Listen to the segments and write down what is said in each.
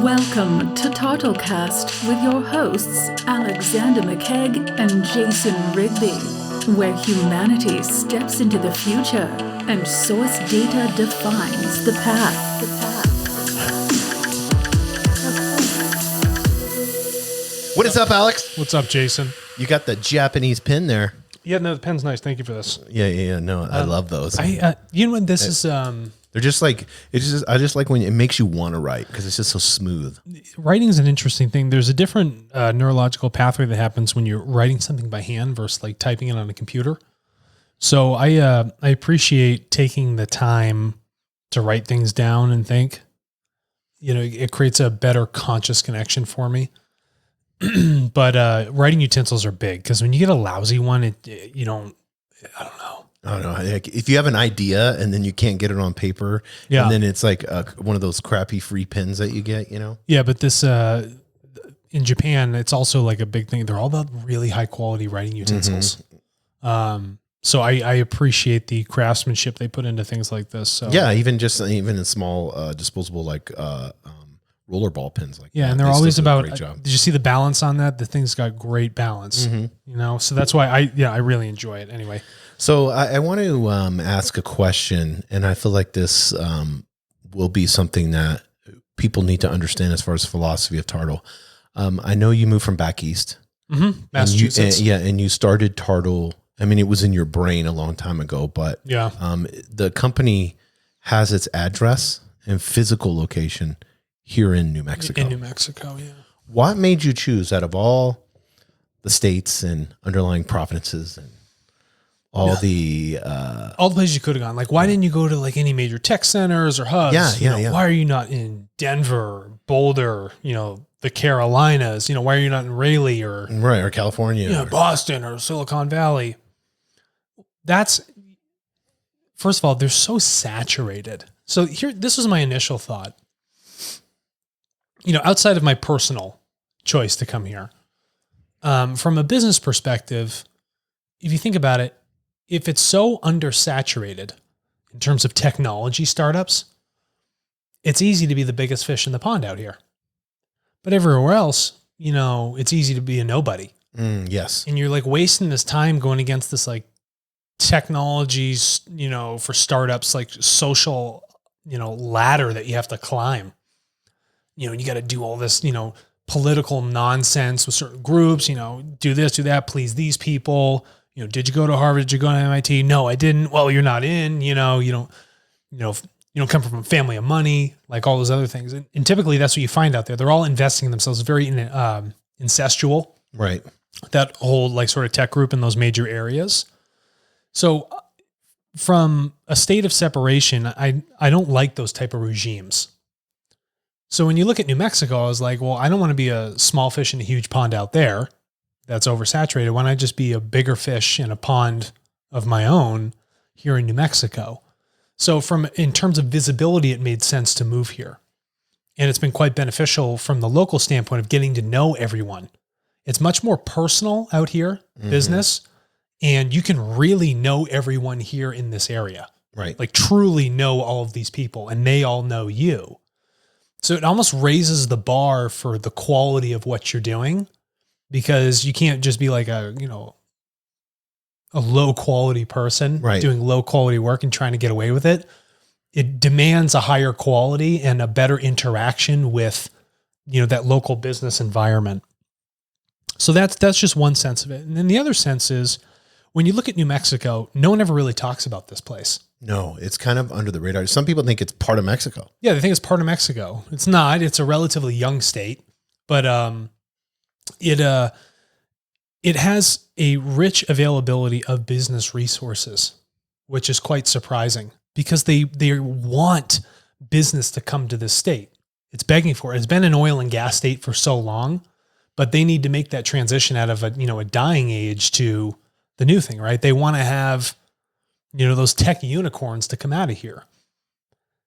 Welcome to TartleCast with your hosts Alexander McKegg and Jason Rigby, where humanity steps into the future and source data defines the path. What is up, Alex? What's up, Jason? You got the Japanese pin there. Yeah, no, the pen's nice. Thank you for this. Yeah. No, I love those. You know what this is? They're just like I just like when it makes you want to write because it's just so smooth. Writing is an interesting thing. There's a different neurological pathway that happens when you're writing something by hand versus like typing it on a computer. So I appreciate taking the time to write things down and think. You know, it creates a better conscious connection for me. But writing utensils are big because when you get a lousy one, you don't. I don't know. I don't know. Like, if you have an idea and then you can't get it on paper, and then it's like one of those crappy free pens that you get, you know? Yeah, but this in Japan, it's also like a big thing. They're all about really high quality writing utensils. Mm-hmm. So I appreciate the craftsmanship they put into things like this. So yeah, even in small disposable like rollerball pens like yeah, that. and they're always about. Great job. Did you see the balance on that? The thing's got great balance. Mm-hmm. You know, so that's why I really enjoy it. Anyway. So I want to ask a question, and I feel like this will be something that people need to understand as far as philosophy of Tartle. I know you moved from back east, Massachusetts. and you started Tartle. I mean, it was in your brain a long time ago, but yeah, the company has its address and physical location here in New Mexico. In New Mexico, yeah. What made you choose out of all the states and underlying provinces and all the places you could have gone? Like, why didn't you go to like any major tech centers or hubs? Yeah. Why are you not in Denver, Boulder, the Carolinas? Why are you not in Raleigh or California, Boston or Silicon Valley? First of all, they're so saturated. So this was my initial thought. Outside of my personal choice to come here, from a business perspective, if you think about it, if it's so undersaturated in terms of technology startups, it's easy to be the biggest fish in the pond out here. But everywhere else, it's easy to be a nobody. Yes. And you're like wasting this time going against this like technologies, for startups, like social, ladder that you have to climb. You got to do all this, political nonsense with certain groups, do this, do that, please these people. Did you go to Harvard? Did you go to MIT? No, I didn't. Well, you're not in, you don't come from a family of money, like all those other things. And typically that's what you find out there. They're all investing in themselves, very incestual. Right. That whole like sort of tech group in those major areas. So from a state of separation, I don't like those type of regimes. So when you look at New Mexico, I was like, well, I don't want to be a small fish in a huge pond out there that's oversaturated. Why don't I just be a bigger fish in a pond of my own here in New Mexico? So in terms of visibility, it made sense to move here. And it's been quite beneficial from the local standpoint of getting to know everyone. It's much more personal out here, business, and you can really know everyone here in this area. Right. Like truly know all of these people and they all know you. So it almost raises the bar for the quality of what you're doing, because you can't just be like a low quality person doing low quality work and trying to get away with it. It demands a higher quality and a better interaction with, that local business environment. So that's just one sense of it. And then the other sense is when you look at New Mexico, no one ever really talks about this place. No, it's kind of under the radar. Some people think it's part of Mexico. Yeah, they think it's part of Mexico. It's not. It's a relatively young state, but it has a rich availability of business resources, which is quite surprising because they want business to come to this state. It's begging for it. It's been an oil and gas state for so long, but they need to make that transition out of a dying age to the new thing, right? They want to have, those tech unicorns to come out of here.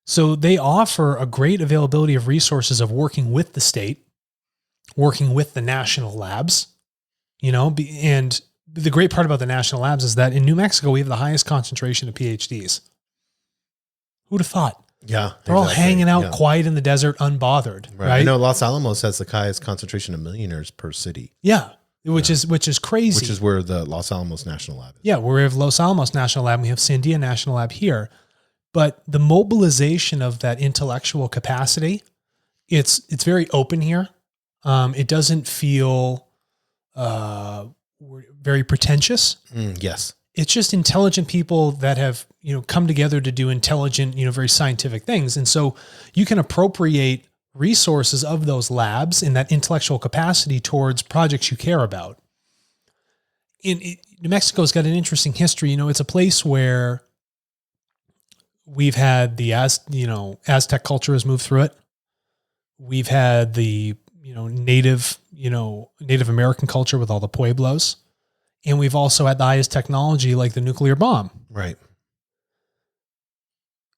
So they offer a great availability of resources of working with the state, working with the national labs, and the great part about the national labs is that in New Mexico, we have the highest concentration of PhDs. Who'd have thought? Yeah. They're all exactly. hanging out Yeah. quiet in the desert, unbothered. Right. Right. I know Los Alamos has the highest concentration of millionaires per city, Yeah. Which is crazy. which is where the Los Alamos National Lab is. Yeah, we have Los Alamos National Lab, we have Sandia National Lab here. But the mobilization of that intellectual capacity, it's very open here. It doesn't feel very pretentious. Yes. It's just intelligent people that have, come together to do intelligent, very scientific things. And so you can appropriate resources of those labs and that intellectual capacity towards projects you care about. New Mexico's got an interesting history. It's a place where we've had the Aztec culture has moved through it. We've had the Native American culture with all the Pueblos, and we've also had the highest technology like the nuclear bomb. Right.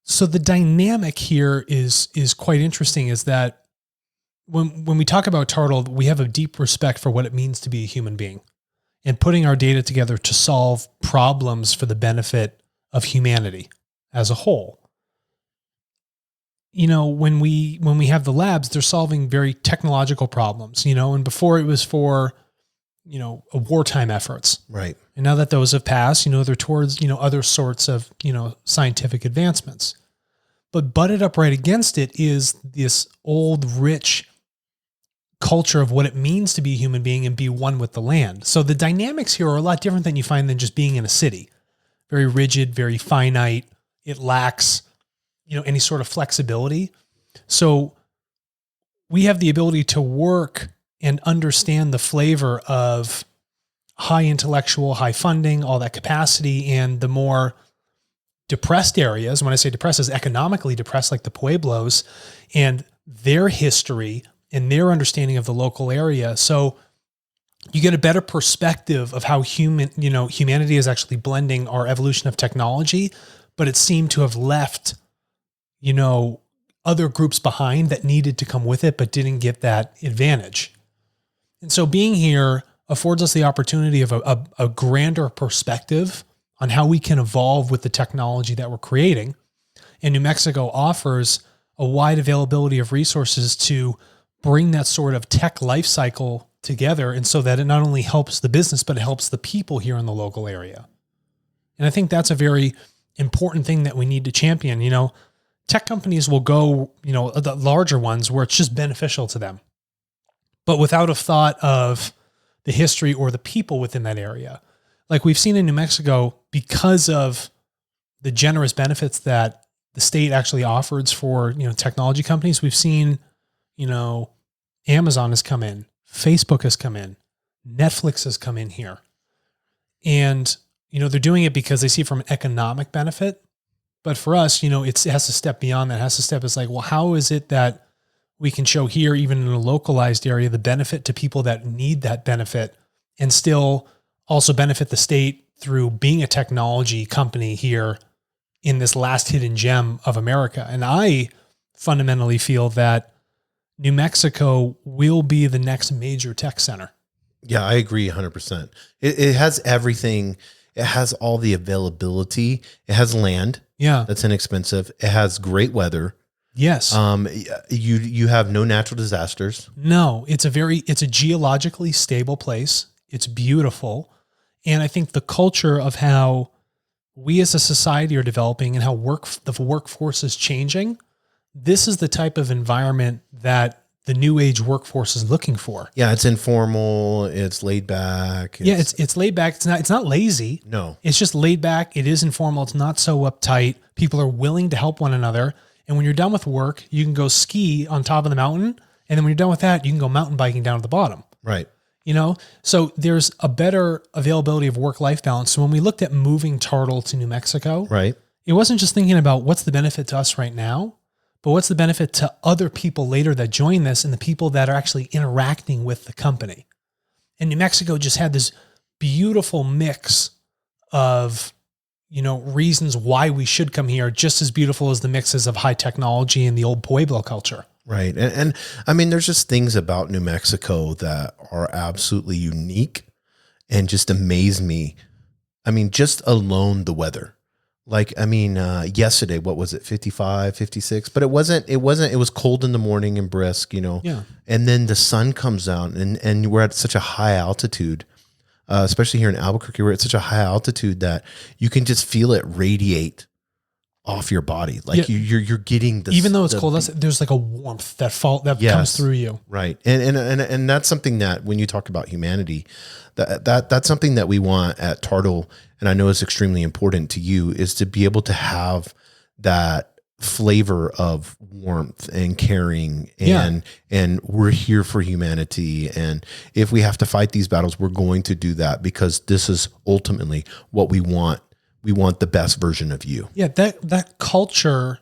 So the dynamic here is quite interesting. Is that when we talk about Tartle, we have a deep respect for what it means to be a human being, and putting our data together to solve problems for the benefit of humanity as a whole. When we have the labs, they're solving very technological problems, and before it was for, wartime efforts. Right. And now that those have passed, they're towards, other sorts of, scientific advancements. But butted up right against it is this old, rich culture of what it means to be a human being and be one with the land. So the dynamics here are a lot different than you find than just being in a city. Very rigid, very finite. It lacks, any sort of flexibility. So we have the ability to work and understand the flavor of high intellectual, high funding, all that capacity, and the more depressed areas. When I say depressed, is economically depressed, like the Pueblos, and their history and their understanding of the local area. So you get a better perspective of how humanity is actually blending our evolution of technology, but it seemed to have left, other groups behind that needed to come with it, but didn't get that advantage. And so being here affords us the opportunity of a grander perspective on how we can evolve with the technology that we're creating. And New Mexico offers a wide availability of resources to bring that sort of tech life cycle together. And so that it not only helps the business, but it helps the people here in the local area. And I think that's a very important thing that we need to champion. Tech companies will go, the larger ones where it's just beneficial to them, but without a thought of the history or the people within that area. Like we've seen in New Mexico, because of the generous benefits that the state actually offers for, technology companies, we've seen, Amazon has come in, Facebook has come in, Netflix has come in here. And, they're doing it because they see it from an economic benefit. But for us, it has to step beyond that. It has to step. It's like, well, how is it that we can show here, even in a localized area, the benefit to people that need that benefit and still also benefit the state through being a technology company here in this last hidden gem of America? And I fundamentally feel that New Mexico will be the next major tech center. Yeah, I agree 100%. It has everything. It has all the availability. It has land. Yeah. That's inexpensive. It has great weather. Yes. You have no natural disasters. No, it's a geologically stable place. It's beautiful. And I think the culture of how we as a society are developing and how the workforce is changing, this is the type of environment that the new age workforce is looking for. Yeah, it's informal, it's laid back. It's laid back. It's not lazy. No. It's just laid back. It is informal. It's not so uptight. People are willing to help one another. And when you're done with work, you can go ski on top of the mountain. And then when you're done with that, you can go mountain biking down at the bottom. Right. So there's a better availability of work-life balance. So when we looked at moving Tartle to New Mexico, right, it wasn't just thinking about what's the benefit to us right now, but what's the benefit to other people later that join this and the people that are actually interacting with the company. And New Mexico just had this beautiful mix of, reasons why we should come here, just as beautiful as the mixes of high technology and the old Pueblo culture. Right. And I mean, there's just things about New Mexico that are absolutely unique and just amaze me. I mean, just alone the weather. Like, I mean, yesterday, what was it? 55, 56, but it was cold in the morning and brisk, Yeah. and then the sun comes out and we're at such a high altitude, especially here in Albuquerque, we're at such a high altitude that you can just feel it radiate off your body. Like you're getting this, even though it's cold, there's like a warmth that comes through you. Right. And that's something that when you talk about humanity, that's something that we want at Tartle. And I know it's extremely important to you, is to be able to have that flavor of warmth and caring and we're here for humanity. And if we have to fight these battles, we're going to do that because this is ultimately what we want. We want the best version of you. Yeah. That culture,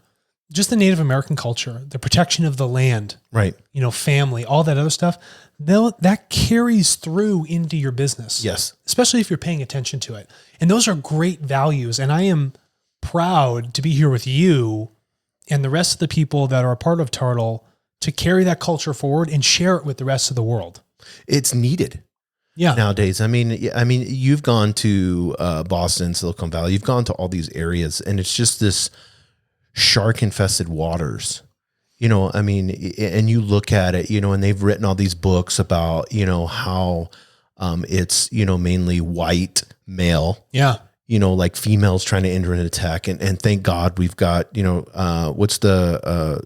just the Native American culture, the protection of the land, right? Family, all that other stuff, that carries through into your business. Yes. Especially if you're paying attention to it. And those are great values. And I am proud to be here with you and the rest of the people that are a part of Tartle to carry that culture forward and share it with the rest of the world. It's needed. Yeah. Nowadays. I mean, you've gone to Boston, Silicon Valley, you've gone to all these areas and it's just this shark infested waters, and you look at it, and they've written all these books about, how it's, mainly white male. Yeah. Like females trying to enter into tech. And thank God we've got, what's the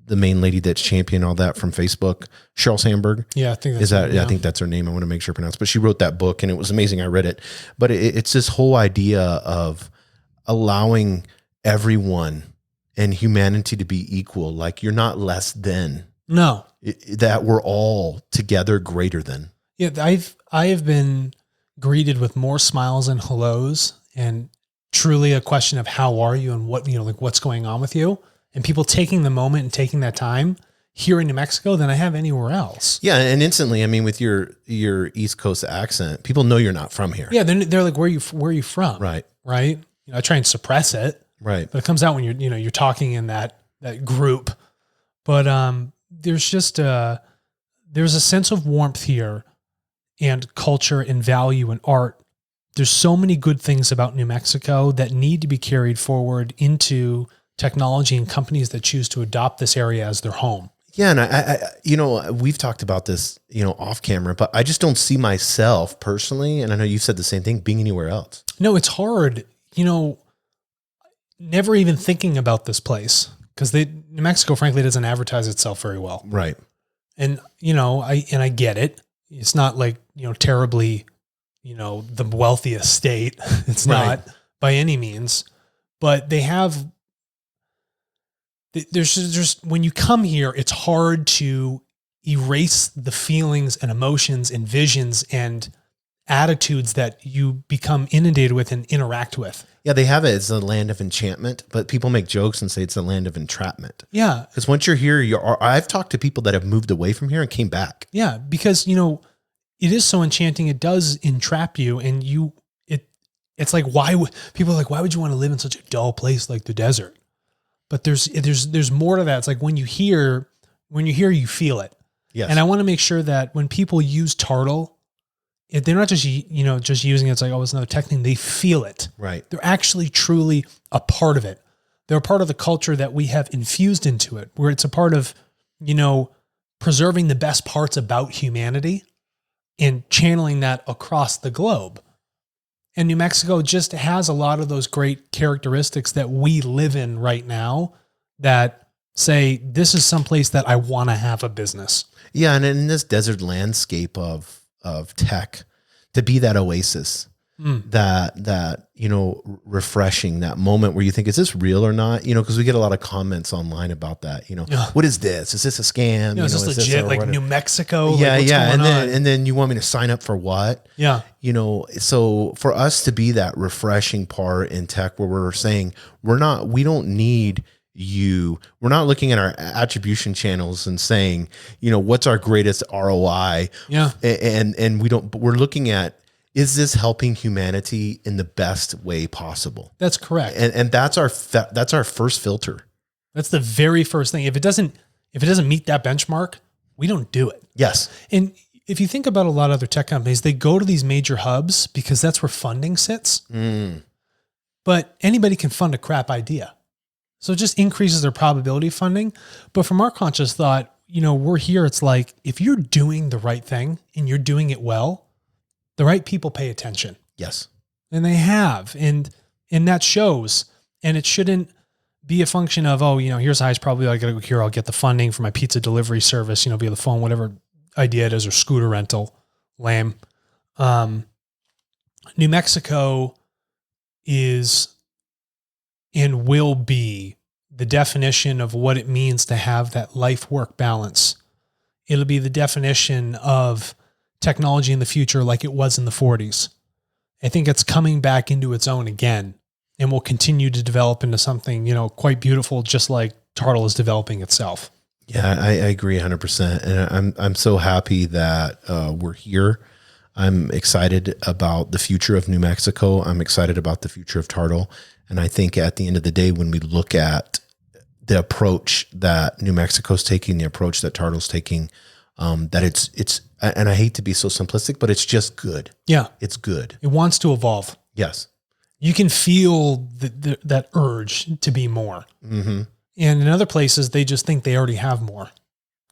main lady that's championed all that from Facebook, Sheryl Sandberg. Yeah, I think that's I think that's her name. I want to make sure I pronounce, but she wrote that book and it was amazing. I read it, but it's this whole idea of allowing everyone and humanity to be equal. Like you're not less than. No. That we're all together greater than. Yeah, I have been greeted with more smiles and hellos and truly a question of how are you and what, what's going on with you, and people taking the moment and taking that time here in New Mexico than I have anywhere else. Yeah. And instantly, I mean, with your East Coast accent, people know you're not from here. Yeah. They're like, where are you from? Right. Right. I try and suppress it. Right. But it comes out when you're talking in that group. But there's just there's a sense of warmth here and culture and value and art. There's so many good things about New Mexico that need to be carried forward into technology and companies that choose to adopt this area as their home. Yeah. And I we've talked about this, off camera, but I just don't see myself personally. And I know you said the same thing, being anywhere else. No, it's hard, never even thinking about this place because New Mexico, frankly, doesn't advertise itself very well. Right. And, I get it. It's not like, terribly, the wealthiest state. It's not by any means, but they have, there's just, when you come here, it's hard to erase the feelings and emotions and visions and attitudes that you become inundated with and interact with. Yeah, they have it as the land of enchantment, but people make jokes and say it's the land of entrapment. Yeah. Because once you're here, I've talked to people that have moved away from here and came back. Yeah, because, it is so enchanting. It does entrap you, and it's like, people are like, why would you want to live in such a dull place like the desert? But there's more to that. It's like when you hear, you feel it. Yes. And I want to make sure that when people use Tartle, they're not just, just using it. It's like, oh, it's another tech thing. They feel it. Right. They're actually truly a part of it. They're a part of the culture that we have infused into it, where it's a part of, preserving the best parts about humanity and channeling that across the globe. And New Mexico just has a lot of those great characteristics that we live in right now that say, this is someplace that I want to have a business. Yeah. And in this desert landscape of tech, to be that oasis, that, refreshing, that moment where you think, is this real or not? Because we get a lot of comments online about that, what is this? Is this a scam? Is this legit? Like New Mexico? Yeah. Like, yeah. And then you want me to sign up for what? Yeah. So for us to be that refreshing part in tech where we're saying, we don't need you. We're not looking at our attribution channels and saying, what's our greatest ROI? Yeah. And we're looking at, is this helping humanity in the best way possible? That's correct. And that's our first filter. That's the very first thing. If it doesn't meet that benchmark, we don't do it. Yes. And if you think about a lot of other tech companies, they go to these major hubs because that's where funding sits. But anybody can fund a crap idea. So it just increases their probability of funding. But from our conscious thought, we're here. It's like, if you're doing the right thing and you're doing it well, the right people pay attention. Yes. And they have. And that shows. And it shouldn't be a function of, here's the highest probability I got to go here. I'll get the funding for my pizza delivery service, via the phone, whatever idea it is, or scooter rental. Lame. New Mexico is and will be the definition of what it means to have that life-work balance. It'll be the definition of technology in the future like it was in the 40s. I think it's coming back into its own again and will continue to develop into something, quite beautiful, just like Tartle is developing itself. Yeah, I agree 100%. And I'm so happy that we're here. I'm excited about the future of New Mexico. I'm excited about the future of Tartle. And I think at the end of the day, when we look at the approach that New Mexico's taking, the approach that Tartle's taking, that it's, and I hate to be so simplistic, but it's just good. Yeah. It's good. It wants to evolve. Yes. You can feel that urge to be more. Mm-hmm. And in other places, they just think they already have more.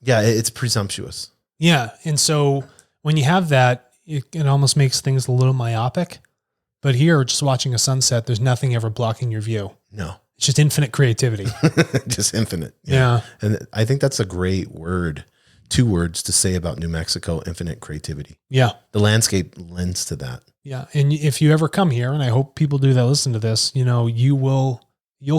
Yeah. It's presumptuous. Yeah. And so when you have that, it almost makes things a little myopic. But here, just watching a sunset, there's nothing ever blocking your view. No. It's just infinite creativity. Just infinite. Yeah. And I think that's a great word, 2 words to say about New Mexico, infinite creativity. Yeah. The landscape lends to that. Yeah. And if you ever come here, and I hope people do that listen to this, you'll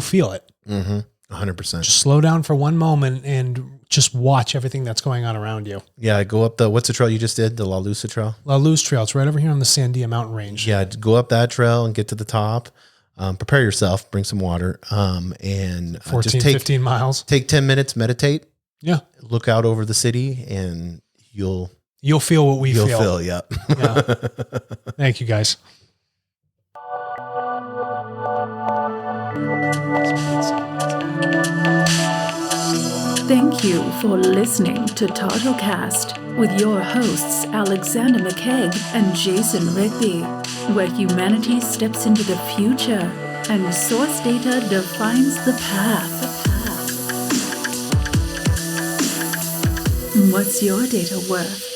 feel it. Mm-hmm. 100%. Just slow down for one moment and just watch everything that's going on around you. Yeah, go up what's the trail you just did? The La Lusa Trail? La Luz Trail. It's right over here on the Sandia Mountain Range. Yeah, go up that trail and get to the top. Prepare yourself, bring some water, and 15 miles. Take 10 minutes, meditate. Yeah. Look out over the city and you'll feel what we feel. You'll feel, yeah. Yeah. Thank you, guys. Thank you for listening to TartleCast with your hosts Alexander McKeag and Jason Rigby, where humanity steps into the future and source data defines the path. What's your data worth?